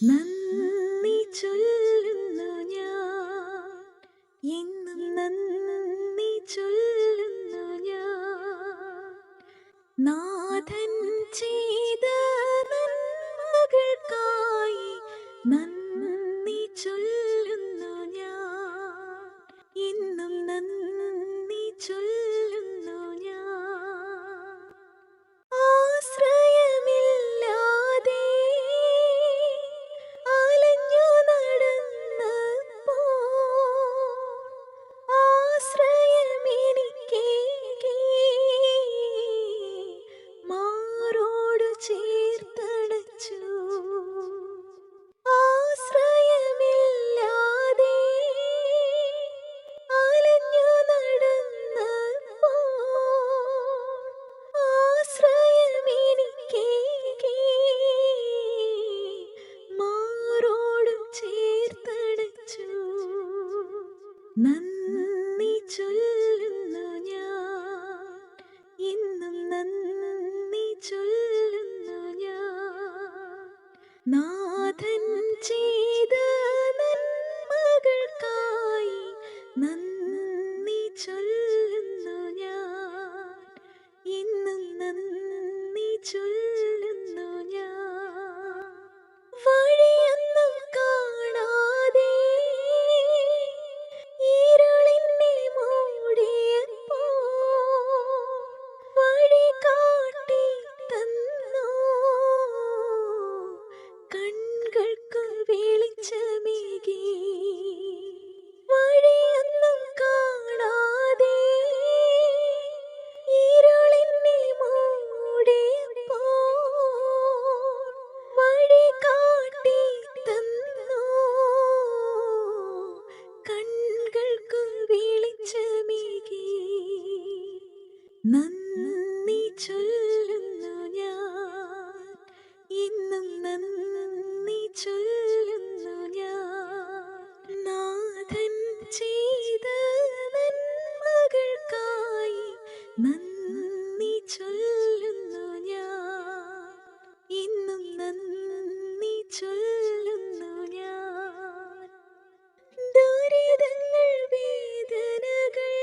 നന്ദി ചൊല്ലുന്നു ഞാൻ, എന്നും നന്ദി ചൊല്ലുന്നു ഞാൻ. നാഥൻ ചെയ്ത നന്മകൾക്കായി നന്ദി ചൊല്ലുന്നു ഞാൻ, എന്നും നന്ദി ചൊല്ലുന്നു ഞാൻ. ആശ്രയമില്ലാതെ അലഞ്ഞു നടന്നപ്പോൾ ആശ്രയമെനിക്കേകി മാറോടു ചേർത്തണച്ചു. ആശ്രയമില്ലാതെ അലഞ്ഞു നടന്നപ്പോൾ ആശ്രയമെനിക്കേകി മാറോടു ചേർത്തണച്ചു. നന്ദി ചൊല്ലുന്നു ഞാൻ, ഇന്നും നന്ദി ചൊല്ലുന്നു ഞാൻ. നാഥൻ ചെയ്ത നന്മകൾക്കായി നന്ദി ചൊല്ലുന്നു ഞാൻ, ഇന്നും നന്ദി ചൊല്ലുന്നു ഞാൻ. വഴിയൊന്നും കാണാതെ ഇരുളിനെ മൂടിയപ്പോൾ വഴി കാട്ടി തന്നു കൺകൾക്കു വെളിച്ചമേകി. വഴിയൊന്നും കാണാതെ ഇരുളിനെ മൂടിയപ്പോൾ വഴി കാട്ടി തന്നു കൺകൾക്കു വെളിച്ചമേകി. നന്ദി ചൊല്ലുന്നു ഞാൻ, ഇന്നും നന്ദി ചൊല്ലുന്നു ഞാൻ. നാഥൻ ചെയ്ത നന്മകൾക്കായി നന്ദി ചൊല്ലുന്നു ഞാൻ, ഇന്നും നന്ദി ചൊല്ലുന്നു ഞാൻ. ദുരിതങ്ങൾ വേദനകൾ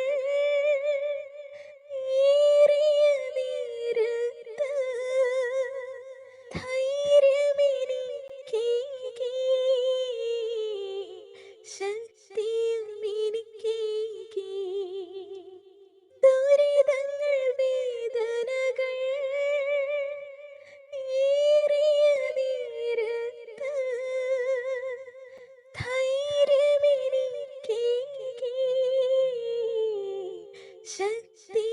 ഏറിയ നേരത്ത് ധൈര്യമെനിക്കേകി ശക്തിയുമെനിക്കേകി. ദുരിതങ്ങൾ വേദനകൾ ഏറിയ നേരത്ത് ധൈര്യമെനിക്കേകി ശക്തിയുമെനിക്കേകി.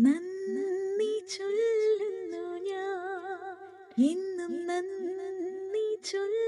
നന്ദി ചൊല്ലുന്നു ഞാൻ, എന്നും നന്ദി ചൊല്ലുന്നു